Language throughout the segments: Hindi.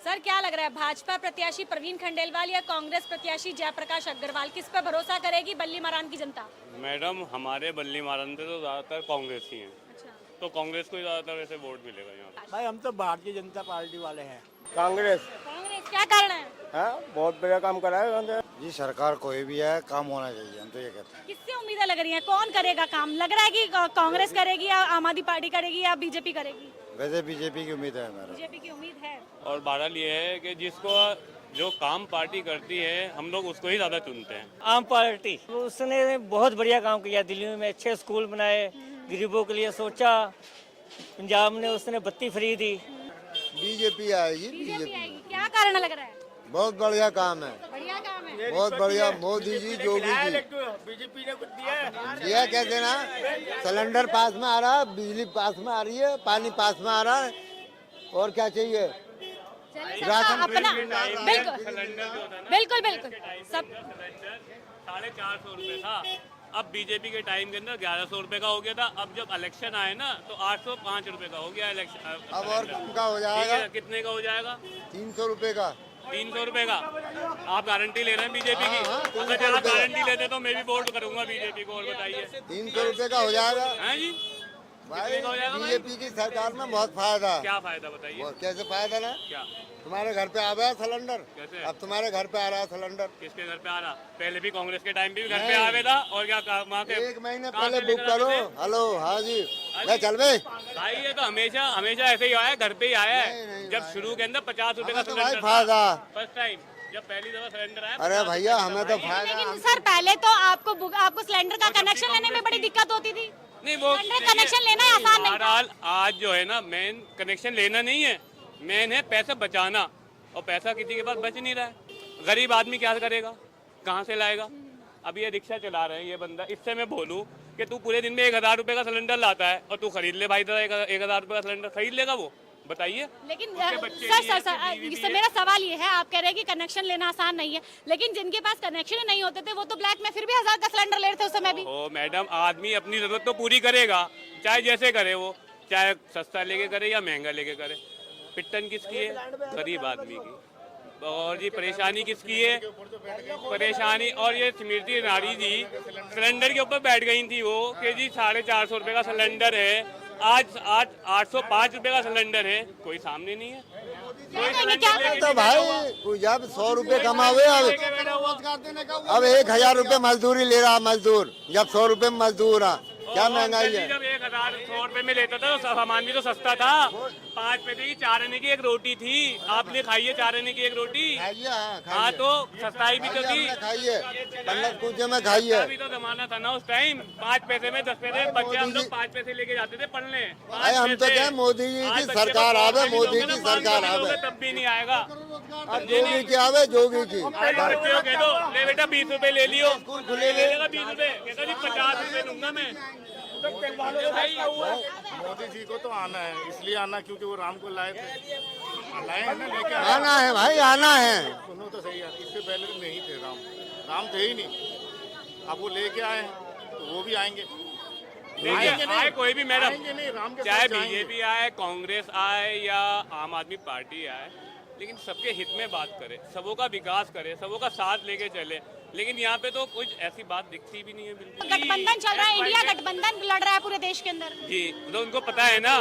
सर क्या लग रहा है, भाजपा प्रत्याशी प्रवीण खंडेलवाल या कांग्रेस प्रत्याशी जयप्रकाश अग्रवाल, किस पर भरोसा करेगी बल्ली मारान की जनता? मैडम हमारे बल्ली मारन पे तो ज़्यादातर कांग्रेस ही हैं, अच्छा, तो कांग्रेस को ही ज़्यादातर वैसे वोट मिलेगा यहाँ पे। भाई हम तो भारतीय जनता पार्टी वाले हैं। कांग्रेस कांग्रेस क्या कारण है? बहुत बढ़िया काम करा है। जी सरकार कोई भी है, काम होना चाहिए, हम तो ये कहते हैं। किससे उम्मीदें लग रही हैं, कौन करेगा काम? लग रहा है कि कांग्रेस करेगी या आम आदमी पार्टी करेगी या बीजेपी करेगी? वैसे बीजेपी की उम्मीद है हमारा। बीजेपी की उम्मीद है। और बहरहाल ये है कि जिसको जो काम पार्टी करती है हम लोग उसको ही ज़्यादा चुनते हैं। आम पार्टी उसने बहुत बढ़िया काम किया, दिल्ली में अच्छे स्कूल बनाए, गरीबों के लिए सोचा, पंजाब में उसने बत्ती फ्री दी। बीजेपी आएगी। बीजेपी आएगी, क्या कारण लग रहा है? बहुत बढ़िया काम है, बढ़िया काम है। बहुत बढ़िया। मोदी जी, योगी जी बीजेपी ने कुछ दिया दिया, क्या देना। सिलेंडर पास में आ रहा है, बिजली पास में आ रही है, पानी पास में आ रहा है, और क्या चाहिए। चलिए, राशन अपना बिल्कुल सिलेंडर जो होता है ना, बिल्कुल बिल्कुल सब सिलेंडर 450 रुपये था, अब बीजेपी के टाइम के अंदर 1100 रुपये का हो गया था। अब जब इलेक्शन आए ना तो 805 रुपये का हो गया इलेक्शन। अब और कम का हो ठीक जाएगा, है, कितने का हो जाएगा? 300 रुपए का। 300 रुपए का। आप गारंटी ले रहे हैं बीजेपी की? अगर आप गारंटी लेते तो मैं भी वोट करूंगा बीजेपी को। और बताइए 300 रुपए का हो जाएगा। हैं जी? भाई कितने का हो जाएगा भाई? बीजेपी की सरकार में बहुत फायदा। क्या फायदा बताइए? वो कैसे फायदा ना, क्या तुम्हारे घर पे आ रहा है सिलेंडर। कैसे? अब तुम्हारे घर पे आ रहा है सिलेंडर। किसके घर पे आ रहा? पहले भी कांग्रेस के टाइम पे भी घर पे आवे था। और क्या वहाँ के 1 महीने कहाँ पहले से बुक लेकर करो। आते थे? हेलो, हाँ जी, हाँ ले जी। चल बे। भाई ये तो हमेशा हमेशा ऐसे ही आया है, घर पे ही आया नहीं, है। नहीं जब भाई। शुरू के अंदर 50 रुपए का हमें तो भाई सिलेंडर फायदा। फर्स्ट टाइम जब पहली दफा सिलेंडर आया। अरे 50 भैया, रुपए हमें का तो भाई। फायदा। लेकिन सर पहले तो आपको सिलेंडर का कनेक्शन लेने में बड़ी दिक्कत होती थी। नहीं वो सिलेंडर कनेक्शन लेना आसान नहीं था। बहरहाल आज जो है ना, मेन कनेक्शन लेना नहीं है, मेन है पैसा बचाना। और पैसा किसी के पास बच नहीं रहा है। गरीब आदमी क्या करेगा, कहाँ से लाएगा? अब ये रिक्शा चला रहे हैं ये बंदा, इससे मैं बोलूँ कि तू पूरे दिन में 1000 रुपए का सिलेंडर लाता है और तू खरीद ले भाई, 1000 रुपए का सिलेंडर खरीद लेगा वो? बताइए। लेकिन उसके बच्चे सर भी सर हैं, सर उसकी बीवी भी है। मेरा सवाल ये है, आप कह रहे हैं कि कनेक्शन लेना आसान नहीं है, लेकिन जिनके पास कनेक्शन ही नहीं होते थे वो तो ब्लैक में फिर भी 1000 का सिलेंडर ले रहे थे उस समय भी। ओ मैडम, आदमी अपनी जरूरत तो पूरी करेगा, चाहे जैसे करे वो, चाहे सस्ता लेके करे या महंगा लेके करे। पिट्टन किसकी है? गरीब आदमी की। और ये परेशानी किसकी है? परेशानी। और ये स्मृति ईरानी जी सिलेंडर के ऊपर बैठ गई थी वो कि जी 450 रुपए का सिलेंडर है, आज 805 रुपए का सिलेंडर है। कोई सामने नहीं है। क्या कहेंगे, क्या तो भाई जब 100 रुपए कमावे, अब 1000 रुपए मजदूरी ले रहा मजदूर, जब 100 रुपए मजदूर है, क्या महंगाई है। जब 1000 रुपए में लेता था तो सामान भी तो सस्ता था। 5 पैसे की 4 आने की एक रोटी थी, आपने खाई है 4 आने की एक रोटी। खाइए, हाँ, खाइए। हाँ तो सस्ताई भी तो थी। खाइए, पंडित पूजे में खाइए। अभी तो जमाना था ना उस टाइम, 5 पैसे में 10 पैसे बच्चे हम लोग 5 पैसे लेके जाते थे पढ़ने। भाई हम तो क्या, मोदी जी की सरकार आवे, मोदी की सरकार आवे। तब भी नहीं आएगा। अब जोगी की आवे, जोगी की। बच्चे को कह दो ले बेटा 20 रुपए ले लियो, स्कूल खुले ले लेगा 20 रुपए, कहता जी 50 रुपए दूंगा मैं। भाई मोदी जी को तो आना है, इसलिए आना क्योंकि वो राम को लाए थे, लाए हैं ना, लेके आए। आना है भाई, आना है। सुनो तो सही यार, इससे पहले तो नहीं थे राम थे ही नहीं। अब वो लेके आए हैं तो वो भी आएंगे। देखिए आए कोई भी मैडम, आएंगे नहीं, राम के चाहे साथ जाएंगे। बीजेपी आए, कांग्रेस आए या आम आदमी पार्टी आए, लेकिन सबके हित में बात करे, सबों का विकास करे, सबों का साथ लेके चले। लेकिन यहाँ पे तो कुछ ऐसी बात दिखती भी नहीं है बिल्कुल। गठबंधन चल रहा है, इंडिया गठबंधन लड़ रहा है पूरे देश के अंदर। जी, तो उनको पता है ना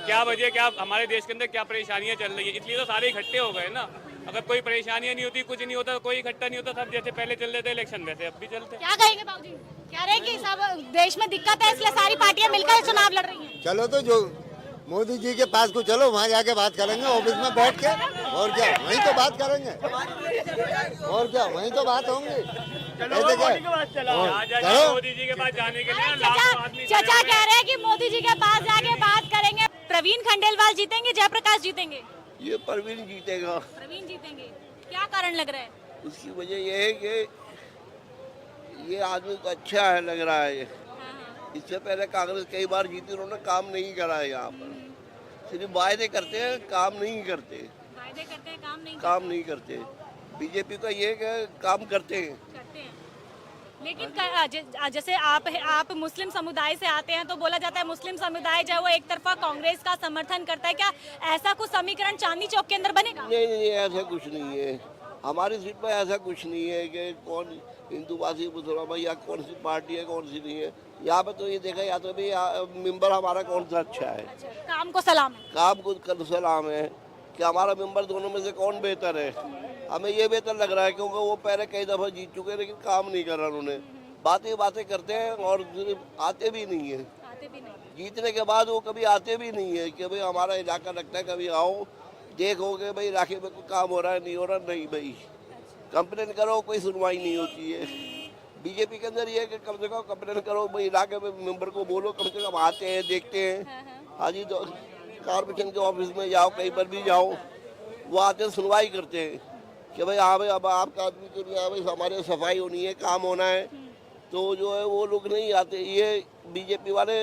क्या वजह, क्या हमारे देश के अंदर क्या परेशानियां चल रही है, इसलिए तो सारे इकट्ठे हो गए ना। अगर कोई परेशानियां नहीं होती, कुछ नहीं होता, कोई इकट्ठा नहीं होता, सब जैसे पहले चल रहे थे इलेक्शन वैसे अब भी चलते। क्या कहेंगे बाबूजी? कह रहे हैं कि सब देश में दिक्कत है इसलिए सारी पार्टियां मिलकर चुनाव लड़ रही हैं। चलो तो जो मोदी जी के पास को चलो, वहाँ जाके बात करेंगे ऑफिस में बैठ के। और क्या, वहीं तो बात करेंगे। और क्या, वहीं तो बात होंगी। ऐसे क्या? चलो। मोदी जी के पास जाने के लिए लाखों आदमी खड़े चाचा हुए कह हैं। रहे हैं कि मोदी जी के पास जाके बात करेंगे। प्रवीण खंडेलवाल जीतेंगे, जयप्रकाश जीतेंगे? ये परवीन जीतेगा। प्रवीण जीतेंगे, क्या कारण लग रहा है? उसकी वजह ये है कि ये आदमी को अच्छा है, लग रहा है। इससे पहले कांग्रेस कई बार जीती, उन्होंने काम नहीं करा है यहाँ पर। सिर्फ वायदे करते हैं, काम नहीं करते। वायदे करते हैं, काम नहीं काम नहीं करते। बीजेपी का ये है कि काम करते हैं। करते हैं। लेकिन जैसे आप मुस्लिम समुदाय से आते हैं तो बोला जाता है मुस्लिम समुदाय जो है वो एक तरफा कांग्रेस का समर्थन करता है, क्या ऐसा कुछ समीकरण चांदनी चौक के अंदर बनेगा? नहीं नहीं, ऐसा कुछ नहीं है। हमारी सीट पर ऐसा कुछ नहीं है कि कौन हिंदूवासी मुसलमान या कौन सी पार्टी है कौन सी नहीं है। यहाँ पे तो ये देखा या तो भी मेंबर हमारा कौन सा अच्छा है। काम को सलाम है। काम को कर सलाम है कि हमारा मेंबर दोनों में से कौन बेहतर है। हमें ये बेहतर लग रहा है क्योंकि वो पहले कई दफ़ा जीत चुके हैं लेकिन काम नहीं कर रहा उन्होंने। बातें करते हैं और आते भी नहीं है। जीतने के बाद वो कभी आते भी नहीं है कि भाई हमारा इलाका लगता है, कभी आओ देखोगे भाई इलाके में कोई काम हो रहा है नहीं हो रहा, नहीं भाई कंप्लेन करो कोई सुनवाई नहीं होती है। बीजेपी के अंदर ये है कि कम से कम कंप्लेन करो भाई, इलाके में मेंबर को बोलो, कम से कम आते हैं देखते हैं। हाँ जी, तो कॉर्पोरेशन के ऑफिस में जाओ, कहीं पर भी जाओ, वो आते हैं सुनवाई करते हैं कि भाई हाँ भाई अब आपका आदमी के लिए हाँ भाई हमारे सफाई होनी है, काम होना है। तो जो है वो लोग नहीं आते, ये बीजेपी वाले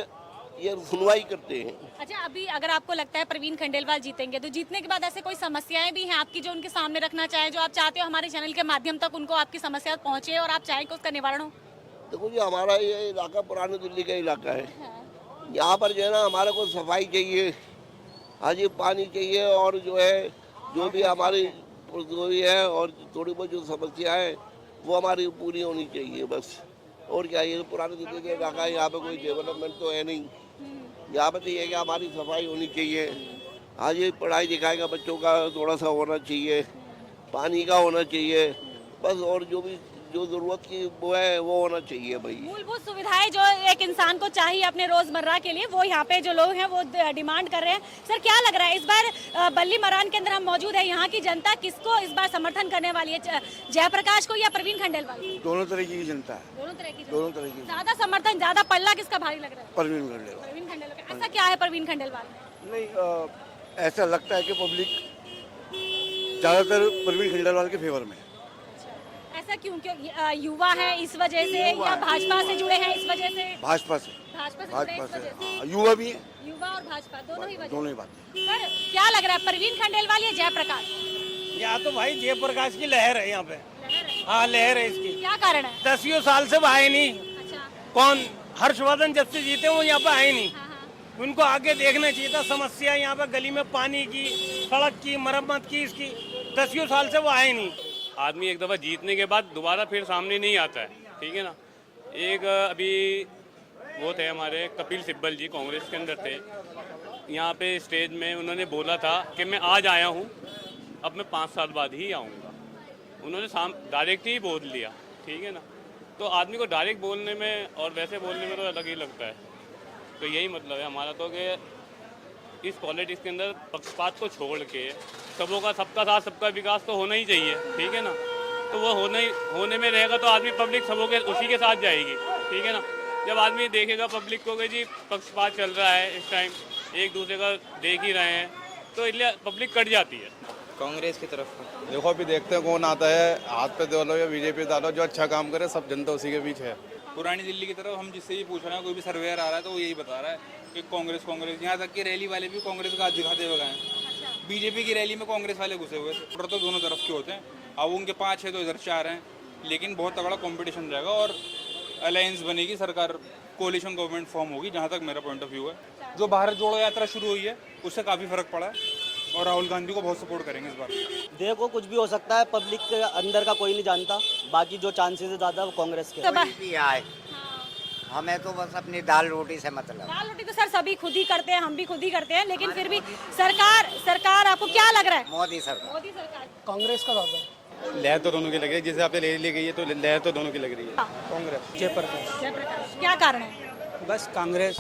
ये सुनवाई करते हैं। अच्छा, अभी अगर आपको लगता है प्रवीण खंडेलवाल जीतेंगे तो जीतने के बाद ऐसे कोई समस्याएं भी हैं आपकी जो उनके सामने रखना चाहें, जो आप चाहते हो हमारे चैनल के माध्यम तक उनको आपकी समस्या पहुंचे और आप चाहें कि उसका निवारण हो? देखो जी, हमारा ये इलाका पुरानी दिल्ली का इलाका है। यहाँ पर जो है ना हमारे को सफाई चाहिए, हाँ जी पानी चाहिए, और जो है जो भी हमारी रसोई है और थोड़ी बहुत जो समस्या है वो हमारी पूरी होनी चाहिए बस। और क्या, ये पुरानी दिल्ली का इलाका है, यहाँ पे कोई डेवलपमेंट तो है नहीं। यहाँ पे तो ये है कि हमारी सफाई होनी चाहिए, हाँ जी पढ़ाई लिखाई का बच्चों का थोड़ा सा होना चाहिए, पानी का होना चाहिए बस, और जो भी जो जरूरत की वो है वो होना चाहिए भाई। मूलभूत सुविधाएं जो एक इंसान को चाहिए अपने रोजमर्रा के लिए वो यहाँ पे जो लोग हैं वो डिमांड कर रहे हैं। सर, क्या लग रहा है इस बार बल्ली मरान के अंदर हम मौजूद है, यहाँ की जनता किसको इस बार समर्थन करने वाली है, जयप्रकाश को या प्रवीण खंडेलवाल? दोनों तरह की जनता है, दोनों तरह की। ज्यादा समर्थन, ज्यादा पल्ला किसका भारी लग रहा है? प्रवीण खंडेलवाल। प्रवीण खंडेलवाल। ऐसा क्या है प्रवीण खंडेलवाल में? नहीं, ऐसा लगता है कि पब्लिक ज्यादातर प्रवीण खंडेलवाल के फेवर में। ऐसा क्यों? युवा है इस वजह से या भाजपा से जुड़े हैं इस वजह से? भाजपा से जुड़े हैं इस वजह से। युवा भी है, युवा और भाजपा दोनों ही दोनों ही बात। सर, क्या लग रहा है प्रवीण खंडेलवाल या जयप्रकाश? यहाँ तो भाई जयप्रकाश की लहर है यहाँ पे। हाँ, लहर है इसकी। क्या कारण है? 10 साल से वो आए नहीं। अच्छा। कौन? हर्षवर्धन जब से जीते वो यहाँ पे आए नहीं। उनको आगे देखना चाहिए था। समस्या यहाँ पे गली में पानी की, सड़क की, मरम्मत की, इसकी 10 साल से वो आए नहीं। आदमी एक दफ़ा जीतने के बाद दोबारा फिर सामने नहीं आता है, ठीक है ना। एक अभी वो थे हमारे कपिल सिब्बल जी, कांग्रेस के अंदर थे, यहाँ पे स्टेज में उन्होंने बोला था कि मैं आज आया हूँ, अब मैं 5 साल बाद ही आऊँगा। उन्होंने डायरेक्ट ही बोल लिया, ठीक है ना। तो आदमी को डायरेक्ट बोलने में और वैसे बोलने में तो अलग ही लगता है। तो यही मतलब है हमारा तो कि इस पॉलिटिक्स के अंदर पक्षपात को छोड़ के सबका साथ सबका विकास तो होना ही चाहिए, ठीक है ना। तो वो होने में रहेगा तो आदमी पब्लिक सबों के उसी के साथ जाएगी, ठीक है ना। जब आदमी देखेगा पब्लिक को कि जी पक्षपात चल रहा है, इस टाइम एक दूसरे का देख ही रहे हैं, तो इसलिए पब्लिक कट जाती है कांग्रेस की तरफ। देखो अभी देखते हैं कौन आता है, हाथ पे डालो या बीजेपी डालो, जो अच्छा काम करे सब जनता उसी के बीच है। पुरानी दिल्ली की तरफ हम जिससे भी पूछ रहे हैं, कोई भी सर्वेयर आ रहा है तो वो यही बता रहा है कि कांग्रेस कांग्रेस। यहाँ तक कि रैली वाले भी कांग्रेस का हाथ दिखाते हुए गए। बीजेपी की रैली में कांग्रेस वाले घुसे हुए थे। तो दोनों तरफ के होते हैं, अब उनके 5 है तो इधर 4 हैं, लेकिन बहुत तगड़ा कंपटीशन रहेगा और अलायंस बनेगी, सरकार कोलिशन गवर्नमेंट फॉर्म होगी, जहाँ तक मेरा पॉइंट ऑफ व्यू है। जो भारत जोड़ो यात्रा शुरू हुई है उससे काफ़ी फर्क पड़ा है और राहुल गांधी को बहुत सपोर्ट करेंगे इस बार। देखो कुछ भी हो सकता है, पब्लिक के अंदर का कोई नहीं जानता, बाकी जो चांसेस है ज़्यादा वो कांग्रेस के। कोई भी आए, हमें तो बस अपनी दाल रोटी से मतलब। दाल रोटी तो सर सभी खुद ही करते हैं, हम भी खुद ही करते हैं, लेकिन फिर भी सरकार आपको क्या लग रहा है? मोदी सरकार। कांग्रेस का ज़्यादा। लहर तो दोनों की लग रही है, जैसे आपने ले ली गई है तो लहर तो दोनों की लग रही है। कांग्रेस। जयप्रकाश। जयप्रकाश। क्या कारण है? बस कांग्रेस।